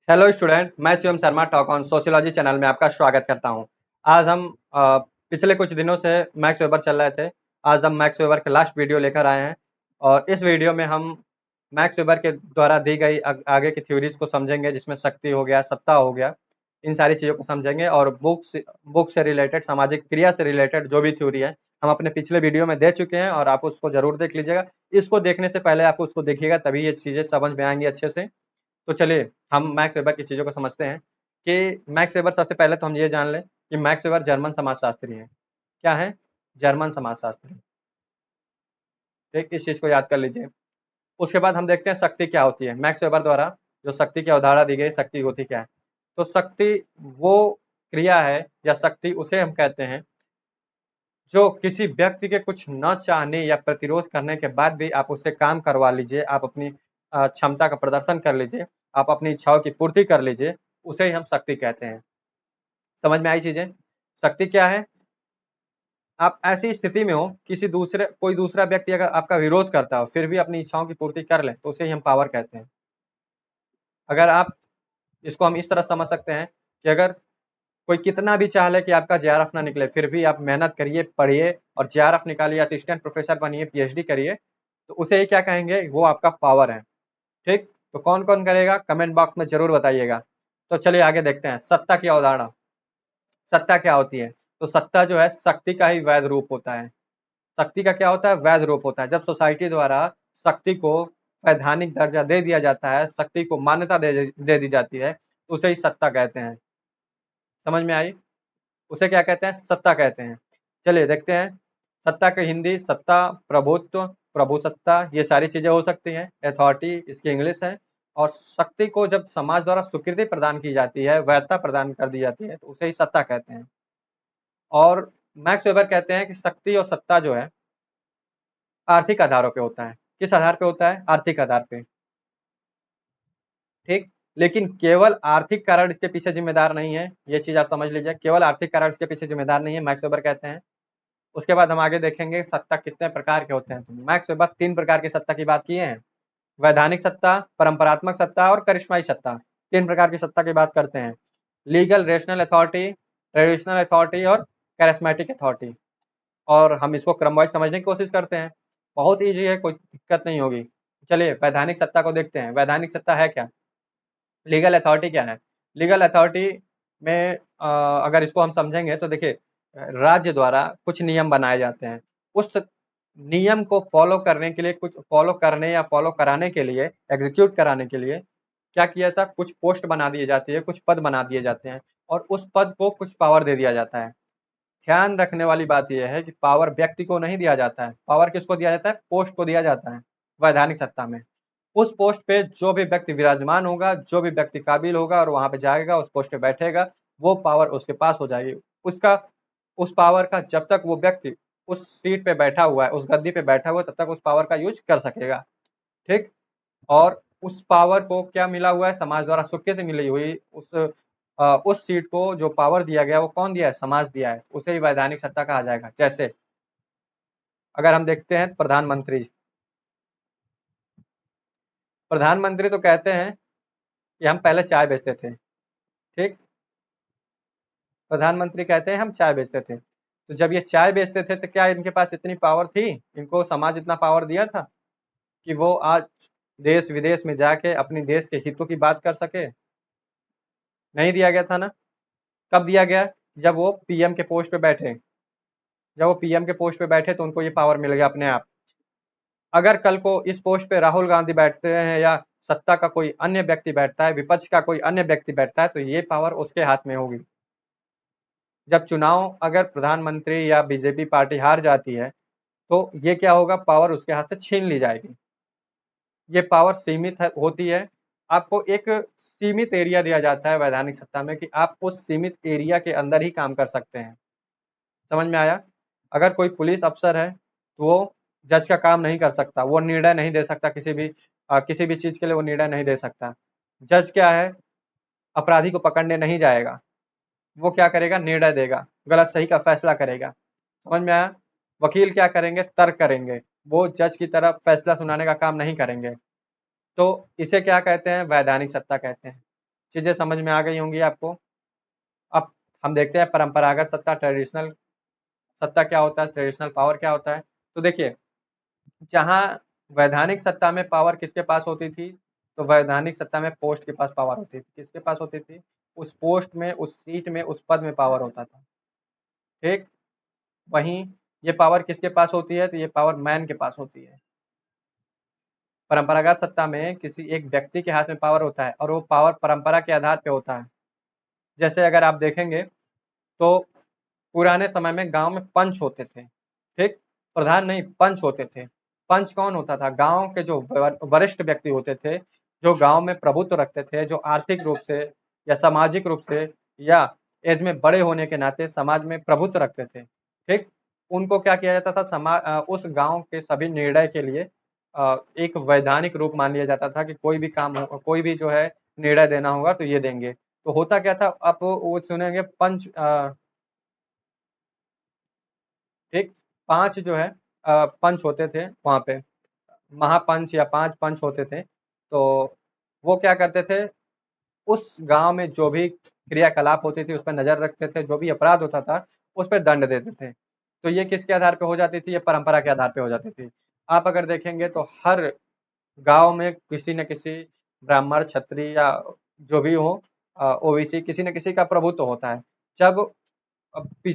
Hello student, मैं Shivam Sharma talk on sociology channel में आपका स्वागत करता हूं। आज हम पिछले कुछ दिनों से मैक्स वेबर चल रहे थे। आज हम मैक्स वेबर के लास्ट वीडियो लेकर आए हैं और इस वीडियो में हम मैक्स वेबर के द्वारा दी गई आगे की थ्योरीज को समझेंगे, जिसमें शक्ति हो गया, सत्ता हो गया, इन सारी चीज़ों को समझेंगे। और बुक से रिलेटेड, सामाजिक क्रिया से रिलेटेड जो भी थ्योरी है हम अपने पिछले वीडियो में दे चुके हैं और आप उसको जरूर देख लीजिएगा। इसको देखने से पहले आप उसको देखिएगा, तभी ये चीज़ें समझ में आएंगी अच्छे से। तो चलिए हम मैक्स वेबर की चीज़ों को समझते हैं कि मैक्स वेबर, सबसे पहले तो हम ये जान लें कि मैक्स वेबर जर्मन समाजशास्त्री हैं। क्या है? जर्मन समाजशास्त्री। ठीक, इस चीज़ को याद कर लीजिए। उसके बाद हम देखते हैं शक्ति क्या होती है। मैक्स वेबर द्वारा जो शक्ति की अवधारणा दी गई, शक्ति होती क्या है? तो शक्ति वो क्रिया है या शक्ति उसे हम कहते हैं जो किसी व्यक्ति के कुछ न चाहने या प्रतिरोध करने के बाद भी आप उससे काम करवा लीजिए, आप अपनी क्षमता का प्रदर्शन कर लीजिए, आप अपनी इच्छाओं की पूर्ति कर लीजिए, उसे ही हम शक्ति कहते हैं। समझ में आई चीजें? शक्ति क्या है? आप ऐसी स्थिति में हो, कोई दूसरा व्यक्ति अगर आपका विरोध करता हो फिर भी अपनी इच्छाओं की पूर्ति कर ले, तो उसे ही हम पावर कहते हैं। अगर आप इसको हम इस तरह समझ सकते हैं कि अगर कोई कितना भी चाह ले कि आपका जेआरएफ ना निकले, फिर भी आप मेहनत करिए, पढ़िए और जेआरएफ निकालिए, असिस्टेंट प्रोफेसर बनिए, पीएचडी करिए, तो उसे ही क्या कहेंगे? वो आपका पावर है। ठीक, तो कौन कौन करेगा कमेंट बॉक्स में जरूर बताइएगा। तो चलिए आगे देखते हैं सत्ता की अवधारणा। सत्ता क्या होती है? तो सत्ता जो है शक्ति का ही वैध रूप होता है। शक्ति का क्या होता है? वैध रूप होता है। जब सोसाइटी द्वारा शक्ति को वैधानिक दर्जा दे दिया जाता है, शक्ति को मान्यता दे दी जाती है, तो उसे ही सत्ता कहते हैं। समझ में आई? उसे क्या कहते हैं? सत्ता कहते हैं। चलिए देखते हैं। सत्ता की हिंदी सत्ता, प्रभुत्व, प्रभुसत्ता, ये सारी चीजें हो सकती हैं। अथॉरिटी इसकी इंग्लिश है। और शक्ति को जब समाज द्वारा स्वीकृति प्रदान की जाती है, वैधता प्रदान कर दी जाती है, तो उसे ही सत्ता कहते हैं। और मैक्स वेबर कहते हैं कि शक्ति और सत्ता जो है आर्थिक आधारों पे होता है। किस आधार पे होता है? आर्थिक आधार पे। ठीक, लेकिन केवल आर्थिक कारण इसके पीछे जिम्मेदार नहीं है, ये चीज आप समझ लीजिए। केवल आर्थिक कारण इसके पीछे जिम्मेदार नहीं है, मैक्स वेबर कहते हैं। उसके बाद हम आगे देखेंगे सत्ता कितने प्रकार के होते हैं। तो मैक्स वेबर 3 प्रकार की सत्ता की बात किए हैं। वैधानिक सत्ता, परंपरात्मक सत्ता और करिश्माई सत्ता। 3 प्रकार की सत्ता की बात करते हैं। Legal rational authority, traditional authority और कैरिस्मेटिक अथॉरिटी। और हम इसको क्रम वाइज समझने की कोशिश करते हैं। बहुत ईजी है, कोई दिक्कत नहीं होगी। चलिए वैधानिक सत्ता को देखते हैं। वैधानिक सत्ता है क्या? लीगल अथॉरिटी क्या है? लीगल अथॉरिटी में अगर इसको हम समझेंगे तो देखिए, राज्य द्वारा कुछ नियम बनाए जाते हैं। उस नियम को फॉलो करने के लिए, कुछ फॉलो करने या फॉलो कराने के लिए, एग्जीक्यूट कराने के लिए क्या किया था? कुछ पोस्ट बना दी जाती है, कुछ पद बना दिए जाते हैं और उस पद को कुछ पावर दे दिया जाता है। ध्यान रखने वाली बात यह है कि पावर व्यक्ति को नहीं दिया जाता है। पावर किसको दिया जाता है? पोस्ट को दिया जाता है वैधानिक सत्ता में। उस पोस्ट पे जो भी व्यक्ति विराजमान होगा, जो भी व्यक्ति काबिल होगा और वहां पे जाएगा, उस पोस्ट पे बैठेगा, वो पावर उसके पास हो जाएगी। उसका उस पावर का जब तक वो व्यक्ति उस सीट पे बैठा हुआ है, उस गद्दी पे बैठा हुआ है, तब तक उस पावर का यूज कर सकेगा। ठीक, और उस पावर को क्या मिला हुआ है? समाज द्वारा स्वीकृति मिली हुई। उस सीट को जो पावर दिया गया वो कौन दिया है? समाज दिया है। उसे ही वैधानिक सत्ता कहा जाएगा। जैसे अगर हम देखते हैं प्रधानमंत्री। प्रधानमंत्री तो कहते हैं कि हम पहले चाय बेचते थे। ठीक, प्रधानमंत्री कहते हैं हम चाय बेचते थे। तो जब ये चाय बेचते थे तो क्या इनके पास इतनी पावर थी? इनको समाज इतना पावर दिया था कि वो आज देश विदेश में जाके अपनी देश के हितों की बात कर सके? नहीं दिया गया था ना। कब दिया गया? जब वो पीएम के पोस्ट पे बैठे। जब वो पीएम के पोस्ट पे बैठे तो उनको ये पावर मिल गया अपने आप। अगर कल को इस पोस्ट पे राहुल गांधी बैठते हैं या सत्ता का कोई अन्य व्यक्ति बैठता है, विपक्ष का कोई अन्य व्यक्ति बैठता है, तो ये पावर उसके हाथ में होगी। जब चुनाव अगर प्रधानमंत्री या बीजेपी पार्टी हार जाती है, तो ये क्या होगा? पावर उसके हाथ से छीन ली जाएगी। ये पावर सीमित होती है। आपको एक सीमित एरिया दिया जाता है वैधानिक सत्ता में कि आप उस सीमित एरिया के अंदर ही काम कर सकते हैं। समझ में आया? अगर कोई पुलिस अफसर है तो वो जज का काम नहीं कर सकता, वो निर्णय नहीं दे सकता, किसी भी चीज के लिए वो निर्णय नहीं दे सकता। जज क्या है? अपराधी को पकड़ने नहीं जाएगा, वो क्या करेगा? निर्णय देगा, गलत सही का फैसला करेगा। समझ में आया? वकील क्या करेंगे? तर्क करेंगे, वो जज की तरफ फैसला सुनाने का काम नहीं करेंगे। तो इसे क्या कहते हैं? वैधानिक सत्ता कहते हैं। चीज़ें समझ में आ गई होंगी आपको। अब हम देखते हैं परंपरागत सत्ता, ट्रेडिशनल सत्ता क्या होता है, ट्रेडिशनल पावर क्या होता है। तो देखिए, जहाँ वैधानिक सत्ता में पावर किसके पास होती थी, तो वैधानिक सत्ता में पोस्ट के पास पावर होती थी। किसके पास होती थी? उस पोस्ट में, उस सीट में, उस पद में पावर होता था। ठीक? वहीं ये पावर किसके पास होती है? तो ये पावर मैन के पास होती है। परंपरागत सत्ता में किसी एक व्यक्ति के हाथ में पावर होता है और वो पावर परंपरा के आधार पे होता है। जैसे अगर आप देखेंगे तो पुराने समय में गांव में पंच होते थे। ठीक? प्रधान नहीं, पंच होते थे। पंच कौन होता था? गांव के जो वरिष्ठ व्यक्ति होते थे, जो गांव में प्रभुत्व रखते थे, जो आर्थिक रूप से या सामाजिक रूप से या एज में बड़े होने के नाते समाज में प्रभुत्व रखते थे। ठीक? उनको क्या किया जाता था? उस गांव के सभी निर्णय के लिए एक वैधानिक रूप मान लिया जाता था कि कोई भी काम हो, कोई भी जो है निर्णय देना होगा तो ये देंगे। तो होता क्या था? आप वो सुनेंगे पंच, ठीक? 5 जो है पंच होते थे वहाँ पे, महापंच या 5 पंच होते थे। तो वो क्या करते थे? उस गाँव में जो भी क्रियाकलाप होती थी, उस पे नज़र रखते थे, जो भी अपराध होता था, उस पे दंड देते थे। तो ये किसके आधार पे हो जाती थी? ये परंपरा के आधार पे हो जाती थी। आप अगर देखेंगे तो हर गाँव में किसी न किसी ब्राह्मण, क्षत्रिय या जो भी हो ओबीसी, किसी न किसी का प्रभुत्व होता है। जब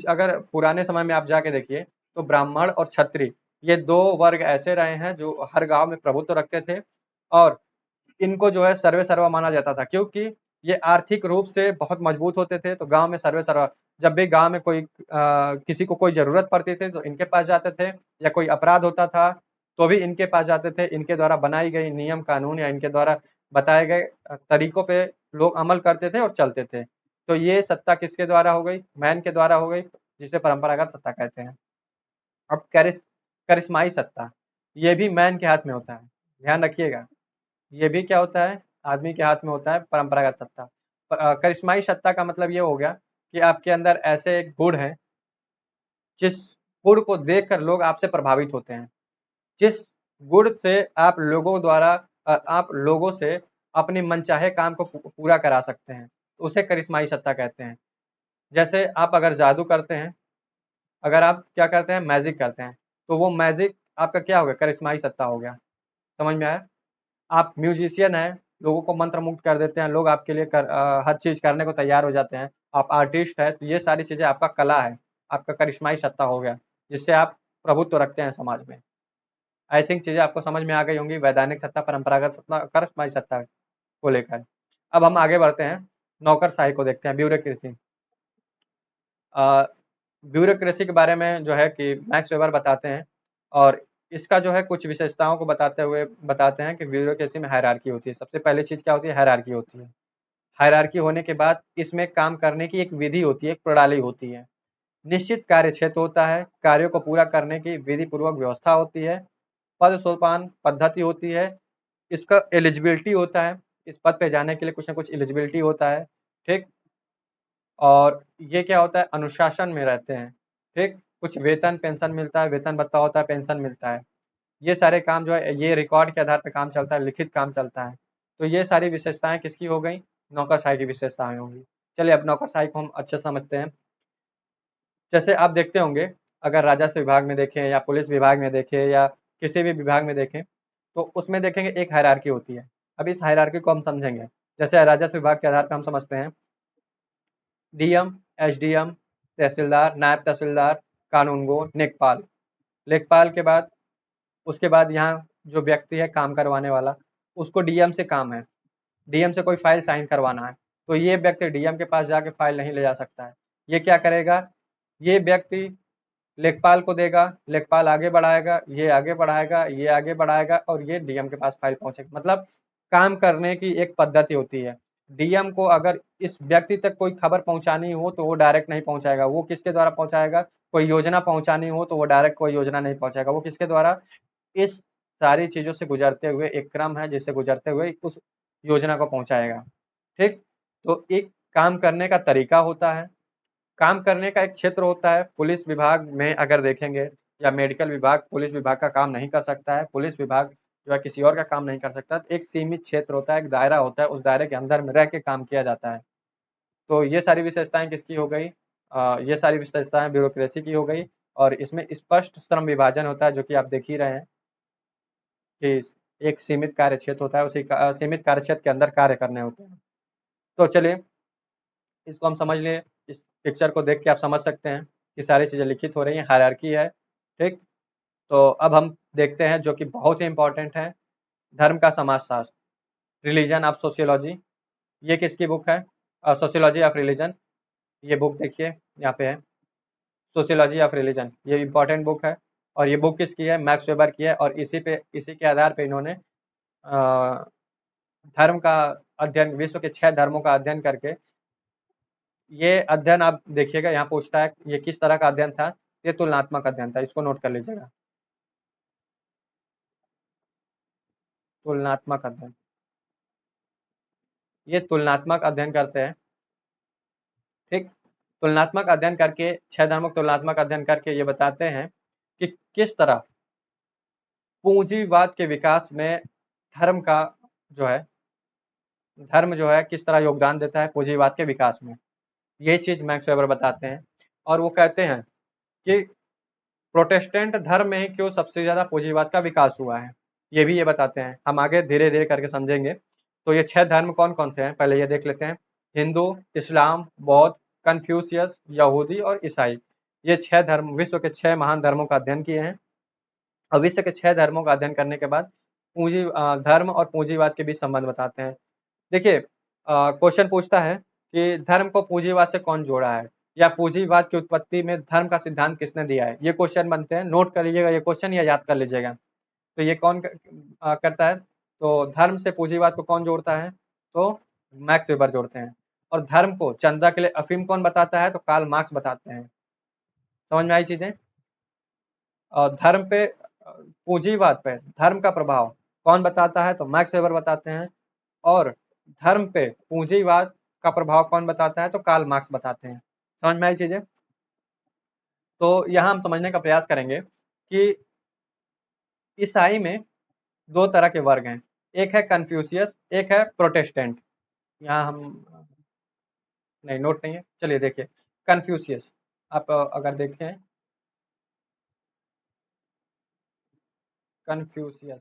अगर पुराने समय में आप जाके देखिए तो ब्राह्मण और क्षत्रिय, ये 2 वर्ग ऐसे रहे हैं जो हर गाँव में प्रभुत्व रखते थे और इनको जो है सर्वे सर्वा माना जाता था, क्योंकि ये आर्थिक रूप से बहुत मजबूत होते थे। तो गाँव में सर्वे सर्वा, जब भी गाँव में कोई किसी को कोई ज़रूरत पड़ती थी तो इनके पास जाते थे, या कोई अपराध होता था तो भी इनके पास जाते थे। इनके द्वारा बनाई गई नियम कानून या इनके द्वारा बताए गए तरीकों पे लोग अमल करते थे और चलते थे। तो ये सत्ता किसके द्वारा हो गई? मैन के द्वारा हो गई, जिसे परंपरागत सत्ता कहते हैं। अब करिश्माई सत्ता, ये भी मैन के हाथ में होता है। ध्यान रखिएगा, ये भी क्या होता है? आदमी के हाथ में होता है परंपरागत सत्ता। करिश्माई सत्ता का मतलब ये हो गया कि आपके अंदर ऐसे एक गुण है, जिस गुण को देखकर लोग आपसे प्रभावित होते हैं। जिस गुण से आप लोगों से अपनी मनचाहे काम को पूरा करा सकते हैं, उसे करिश्माई सत्ता कहते हैं। जैसे आप अगर जादू करते हैं, अगर आप क्या करते हैं? मैजिक करते हैं, तो वो मैजिक आपका क्या हो गया? करिश्माई सत्ता हो गया। समझ में आया? आप म्यूजिशियन हैं, लोगों को मंत्रमुग्ध कर देते हैं, लोग आपके लिए हर चीज़ करने को तैयार हो जाते हैं। आप आर्टिस्ट हैं, तो ये सारी चीज़ें आपका कला है, आपका करिश्माई सत्ता हो गया, जिससे आप प्रभुत्व रखते हैं समाज में। आई थिंक चीज़ें आपको समझ में आ गई होंगी, वैधानिक सत्ता, परंपरागत सत्ता, करिश्माई सत्ता को लेकर। अब हम आगे बढ़ते हैं, नौकरशाही को देखते हैं, ब्यूरोक्रेसी। अ, ब्यूरोक्रेसी के बारे में जो है कि मैक्स वेबर बताते हैं, और इसका जो है कुछ विशेषताओं को बताते हुए बताते हैं कि ब्यूरोक्रेसी में हायरार्की होती है। सबसे पहली चीज़ क्या होती है? हायरार्की होती है। हायरार्की होने के बाद इसमें काम करने की एक विधि होती है, एक प्रणाली होती है। निश्चित कार्य क्षेत्र होता है, कार्यों को पूरा करने की विधि पूर्वक व्यवस्था होती है, पद सोपान पद्धति होती है, इसका एलिजिबिलिटी होता है, इस पद पे जाने के लिए कुछ ना कुछ एलिजिबिलिटी होता है। ठीक? और ये क्या होता है? अनुशासन में रहते हैं। ठीक? कुछ वेतन पेंशन मिलता है, वेतन भत्ता होता है, पेंशन मिलता है। ये सारे काम जो है ये रिकॉर्ड के आधार पे काम चलता है, लिखित काम चलता है। तो ये सारी विशेषताएं किसकी हो गई? नौकरशाही की विशेषताएं होंगी। चलिए अब नौकरशाही को हम अच्छे से समझते हैं। जैसे आप देखते होंगे, अगर राजस्व विभाग में देखें या पुलिस विभाग में देखें या किसी भी विभाग में देखें, तो उसमें देखेंगे एक हायरार्की होती है। अब इस हायरार्की को हम समझेंगे। जैसे राजस्व विभाग के आधार पर हम समझते हैं, डीएम, एसडीएम, तहसीलदार, नायब तहसीलदार, कानूनगो, लेखपाल। लेखपाल के बाद उसके बाद यहाँ जो व्यक्ति है काम करवाने वाला, उसको डीएम से काम है, डीएम से कोई फाइल साइन करवाना है, तो ये व्यक्ति डीएम के पास जाके फाइल नहीं ले जा सकता है। ये क्या करेगा? ये व्यक्ति लेखपाल को देगा, लेखपाल आगे बढ़ाएगा, ये आगे बढ़ाएगा, ये आगे बढ़ाएगा और ये डीएम के पास फाइल पहुंचेगी। मतलब काम करने की एक पद्धति होती है। डीएम को अगर इस व्यक्ति तक कोई खबर पहुंचानी हो तो वो डायरेक्ट नहीं पहुंचाएगा, वो किसके द्वारा पहुंचाएगा? कोई योजना पहुंचानी हो तो वो डायरेक्ट कोई योजना नहीं पहुंचाएगा, वो किसके द्वारा? इस सारी चीज़ों से गुजरते हुए एक क्रम है, जिससे गुजरते हुए उस योजना को पहुंचाएगा। ठीक? तो एक काम करने का तरीका होता है, काम करने का एक क्षेत्र होता है। पुलिस विभाग में अगर देखेंगे या मेडिकल विभाग पुलिस विभाग का काम नहीं कर सकता है। पुलिस विभाग जो है किसी और का काम नहीं कर सकता। एक सीमित क्षेत्र होता है, एक दायरा होता है, उस दायरे के अंदर में रह के काम किया जाता है। तो ये सारी विशेषताएं किसकी हो गई? ये सारी विशेषताएं ब्यूरोक्रेसी की हो गई। और इसमें स्पष्ट श्रम विभाजन होता है, जो कि आप देख ही रहे हैं कि एक सीमित कार्य क्षेत्र होता है, उसी सीमित कार्य क्षेत्र के अंदर कार्य करने होते हैं। तो चलिए इसको हम समझ लें। इस पिक्चर को देख के आप समझ सकते हैं कि सारी चीज़ें लिखित हो रही हैं, हायरार्की है। ठीक, तो अब हम देखते हैं जो कि बहुत ही इंपॉर्टेंट है, धर्म का समाजशास्त्र, रिलीजन ऑफ सोशियोलॉजी। ये किसकी बुक है? Sociology of religion. ये बुक देखिए यहाँ पे है, सोशियोलॉजी ऑफ रिलीजन। ये इंपॉर्टेंट बुक है और ये बुक किसकी है? मैक्स वेबर की है। और इसी के आधार पे इन्होंने अ, धर्म का अध्ययन, विश्व के 6 धर्मों का अध्ययन करके, ये अध्ययन आप देखिएगा, यहाँ पूछता है ये किस तरह का अध्ययन था? ये तुलनात्मक अध्ययन था, इसको नोट कर लीजिएगा। तुलनात्मक अध्ययन, ये तुलनात्मक अध्ययन करते हैं। ठीक, तुलनात्मक अध्ययन करके 6 धर्मों का तुलनात्मक अध्ययन करके ये बताते हैं कि किस तरह पूंजीवाद के विकास में धर्म का जो है धर्म जो है किस तरह योगदान देता है पूंजीवाद के विकास में। ये चीज़ मैक्स वेबर बताते हैं। और वो कहते हैं कि प्रोटेस्टेंट धर्म में ही क्यों सबसे ज़्यादा पूंजीवाद का विकास हुआ है, ये भी ये बताते हैं। हम आगे धीरे-धीरे करके समझेंगे। तो ये 6 धर्म कौन-कौन से हैं, पहले ये देख लेते हैं। हिंदू, इस्लाम, बौद्ध, कन्फ्यूशियस, यहूदी और ईसाई। ये 6 धर्म विश्व के 6 महान धर्मों का अध्ययन किए हैं। और विश्व के 6 धर्मों का अध्ययन करने के बाद धर्म और पूंजीवाद के बीच संबंध बताते हैं। देखिए क्वेश्चन पूछता है कि धर्म को पूंजीवाद से कौन जोड़ा है, या पूंजीवाद की उत्पत्ति में धर्म का सिद्धांत किसने दिया है? ये क्वेश्चन बनते हैं, नोट कर लीजिएगा ये क्वेश्चन या याद कर लीजिएगा। तो ये कौन करता है? तो धर्म से पूंजीवाद को कौन जोड़ता है? तो मैक्स वेबर जोड़ते हैं। और धर्म को चंदा के लिए अफीम कौन बताता है? तो कार्ल मार्क्स बताते हैं। समझ में आई चीजें? और धर्म पे पूंजीवाद पे धर्म का प्रभाव कौन बताता है? तो मैक्स वेबर बताते हैं। और धर्म पे पूंजीवाद का प्रभाव कौन बताता है? तो कार्ल मार्क्स बताते हैं। समझ में आई चीजें? तो यहाँ हम समझने का प्रयास करेंगे कि ईसाई में 2 तरह के वर्ग हैं, एक है कन्फ्यूशियस, एक है प्रोटेस्टेंट। यहाँ हम नहीं, नोट नहीं है, चलिए देखिए। कन्फ्यूशियस, आप अगर देखें, कन्फ्यूशियस,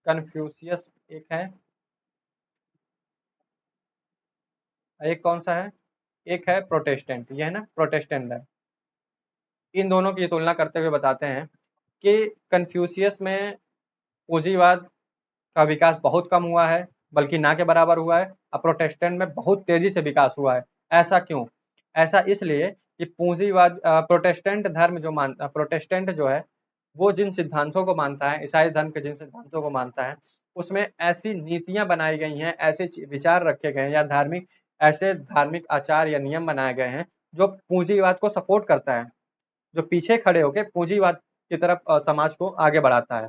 कन्फ्यूशियस एक है, एक कौन सा है? एक है प्रोटेस्टेंट, ये है ना प्रोटेस्टेंट है। इन दोनों की तुलना करते हुए बताते हैं कि कन्फ्यूशियस में पूंजीवाद का विकास बहुत कम हुआ है, बल्कि ना के बराबर हुआ है। और प्रोटेस्टेंट में बहुत तेजी से विकास हुआ है। ऐसा क्यों? ऐसा इसलिए कि पूंजीवाद प्रोटेस्टेंट जो है वो जिन सिद्धांतों को मानता है, ईसाई धर्म के जिन सिद्धांतों को मानता है, उसमें ऐसी नीतियां बनाई गई हैं, ऐसे विचार रखे गए हैं, या ऐसे धार्मिक आचार या नियम बनाए गए हैं जो पूंजीवाद को सपोर्ट करता है, जो पीछे खड़े होकर पूंजीवाद की तरफ समाज को आगे बढ़ाता है।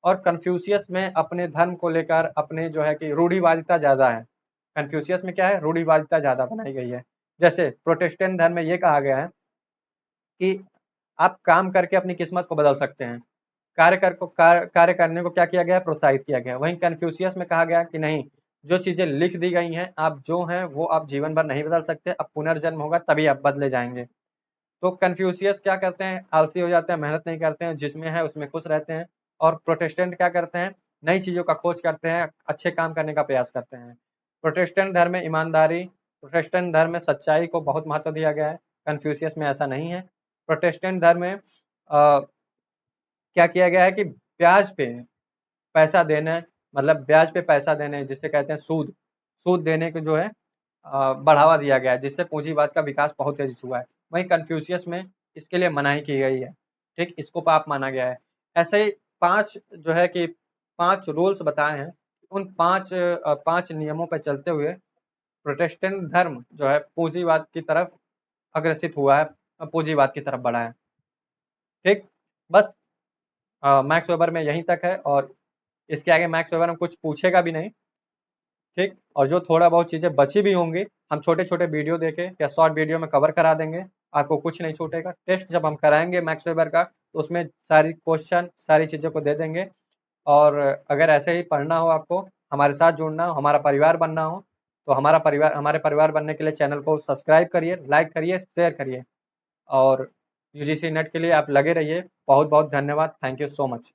और कन्फ्यूशियस में अपने धर्म को लेकर अपने जो है कि रूढ़िवादिता ज़्यादा है। कन्फ्यूशियस में क्या है? रूढ़िवादिता ज़्यादा बनाई गई है। जैसे प्रोटेस्टेंट धर्म में ये कहा गया है कि आप काम करके अपनी किस्मत को बदल सकते हैं। कार्य करने को क्या किया गया है? प्रोत्साहित किया गया है। वहीं कन्फ्यूशियस में कहा गया कि नहीं, जो चीज़ें लिख दी गई हैं, आप जो हैं वो आप जीवन भर नहीं बदल सकते, अब पुनर्जन्म होगा तभी आप बदले जाएँगे। तो कन्फ्यूशियस क्या करते हैं? आलसी हो जाते हैं, मेहनत नहीं करते हैं, जिसमें है उसमें खुश रहते हैं। और प्रोटेस्टेंट क्या करते हैं? नई चीज़ों का खोज करते हैं, अच्छे काम करने का प्रयास करते हैं। प्रोटेस्टेंट धर्म में ईमानदारी, प्रोटेस्टेंट धर्म में सच्चाई को बहुत महत्व दिया गया है, कन्फ्यूशियस में ऐसा नहीं है। प्रोटेस्टेंट धर्म में क्या किया गया है कि ब्याज पे पैसा देने, मतलब ब्याज पे पैसा देने जिसे कहते हैं सूद, सूद देने को जो है बढ़ावा दिया गया है, जिससे पूंजीवाद का विकास बहुत तेजी से हुआ है। वहीं कन्फ्यूशियस में इसके लिए मनाही की गई है। ठीक, इसको पाप माना गया है। ऐसे ही 5 जो है कि 5 रूल्स बताए हैं, उन 5 नियमों पर चलते हुए प्रोटेस्टेंट धर्म जो है पूंजीवाद की तरफ अग्रसित हुआ है, पूंजीवाद की तरफ बढ़ा है। ठीक, बस मैक्स वेबर में यहीं तक है, और इसके आगे मैक्स वेबर हम कुछ पूछेगा भी नहीं। ठीक, और जो थोड़ा बहुत चीज़ें बची भी होंगी हम छोटे छोटे वीडियो देके या शॉर्ट वीडियो में कवर करा देंगे। आपको कुछ नहीं छूटेगा। टेस्ट जब हम कराएंगे मैक्स वेबर का तो उसमें सारी क्वेश्चन सारी चीज़ों को दे देंगे। और अगर ऐसे ही पढ़ना हो आपको, हमारे साथ जुड़ना हो, हमारा परिवार बनना हो, तो हमारे परिवार बनने के लिए चैनल को सब्सक्राइब करिए, लाइक करिए, शेयर करिए और यूजीसी नेट के लिए आप लगे रहिए। बहुत बहुत धन्यवाद। Thank you so much.